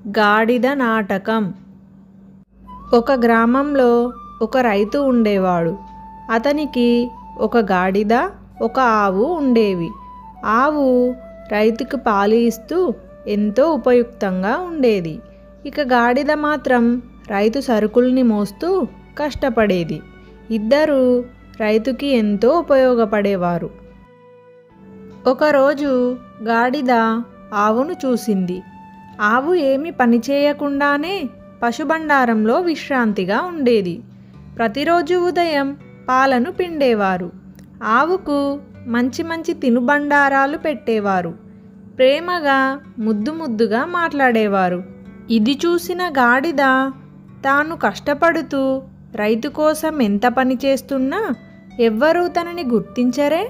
గాడిద నాటకం. ఒక గ్రామంలో ఒక రైతు ఉండేవాడు. అతనికి ఒక గాడిద, ఒక ఆవు ఉండేవి. ఆవు రైతుకు పాలు ఇస్తూ ఎంతో ఉపయుక్తంగా ఉండేది. ఇక గాడిద మాత్రం రైతు సరుకుల్ని మోస్తూ కష్టపడేది. ఇద్దరూ రైతుకి ఎంతో ఉపయోగపడేవారు. ఒకరోజు గాడిద ఆవును చూసింది. ఆవు ఏమీ పనిచేయకుండానే పశుబండారంలో విశ్రాంతిగా ఉండేది. ప్రతిరోజు ఉదయం పాలను పిండేవారు. ఆవుకు మంచి మంచి తినుబండారాలు పెట్టేవారు. ప్రేమగా ముద్దు ముద్దుగా మాట్లాడేవారు. ఇది చూసిన గాడిద తాను కష్టపడుతూ రైతు కోసం ఎంత పని చేస్తున్నా ఎవ్వరూ తనని గుర్తించరే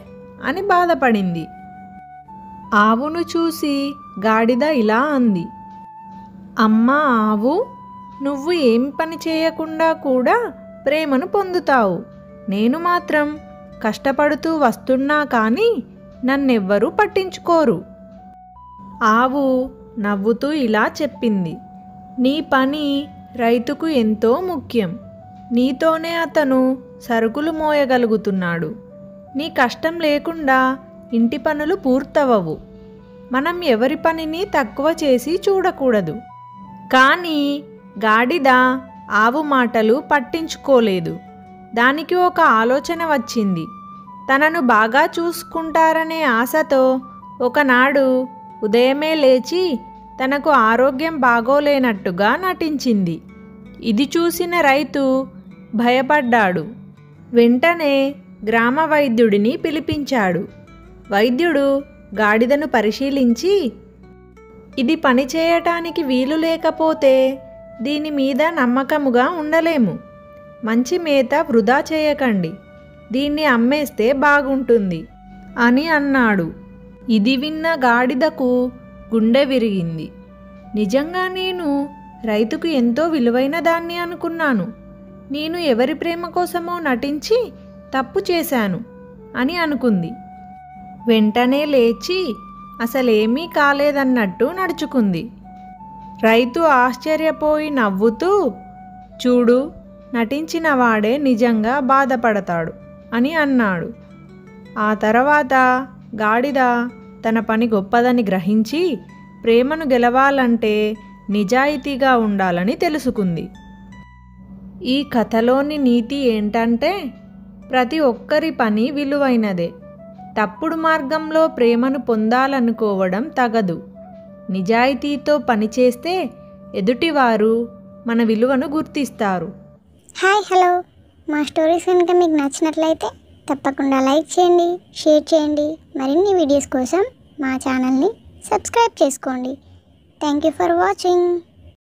అని బాధపడింది. ఆవును చూసి గాడిద ఇలా అంది, అమ్మా ఆవు, నువ్వు ఏమి పని చేయకుండా కూడా ప్రేమను పొందుతావు. నేను మాత్రం కష్టపడుతూ వస్తున్నా కానీ నన్నెవ్వరూ పట్టించుకోరు. ఆవు నవ్వుతూ ఇలా చెప్పింది, నీ పని రైతుకు ఎంతో ముఖ్యం. నీతోనే అతను సరుకులు మోయగలుగుతున్నాడు. నీ కష్టం లేకుండా ఇంటి పనులు పూర్తవవు. మనం ఎవరి పనిని తక్కువ చేసి చూడకూడదు. కానీ గాడిద ఆవు మాటలు పట్టించుకోలేదు. దానికి ఒక ఆలోచన వచ్చింది. తనను బాగా చూసుకుంటారనే ఆశతో ఒకనాడు ఉదయమే లేచి తనకు ఆరోగ్యం బాగోలేనట్టుగా నటించింది. ఇది చూసిన రైతు భయపడ్డాడు. వెంటనే గ్రామ వైద్యుడిని పిలిపించాడు. వైద్యుడు గాడిదను పరిశీలించి, ఇది పనిచేయటానికి వీలు లేకపోతే దీని మీద నమ్మకముగా ఉండలేము. మంచి మేత వృధా చేయకండి. దీన్ని అమ్మేస్తే బాగుంటుంది అని అన్నాడు. ఇది విన్న గాడిదకు గుండె విరిగింది. నిజంగా నేను రైతుకు ఎంతో విలువైన దాన్ని అనుకున్నాను. నేను ఎవరి ప్రేమ కోసమో నటించి తప్పు చేశాను అని అనుకుంది. వెంటనే లేచి అసలేమీ కాలేదన్నట్టు నడుచుకుంది. రైతు ఆశ్చర్యపోయి నవ్వుతూ, చూడు, నటించిన వాడే నిజంగా బాధపడతాడు అని అన్నాడు. ఆ తర్వాత గాడిద తన పని గొప్పదని గ్రహించి ప్రేమను గెలవాలంటే నిజాయితీగా ఉండాలని తెలుసుకుంది. ఈ కథలోని నీతి ఏంటంటే, ప్రతి ఒక్కరి పని విలువైనదే. తప్పుడు మార్గంలో ప్రేమను పొందాలనుకోవడం తగదు. నిజాయితీతో పనిచేస్తే ఎదుటివారు మన విలువను గుర్తిస్తారు. Hi, hello. మా స్టోరీస్ కనుక మీకు నచ్చినట్లయితే తప్పకుండా లైక్ చేయండి, షేర్ చేయండి. మరిన్ని వీడియోస్ కోసం మా ఛానల్ని సబ్స్క్రైబ్ చేసుకోండి. Thank you for watching.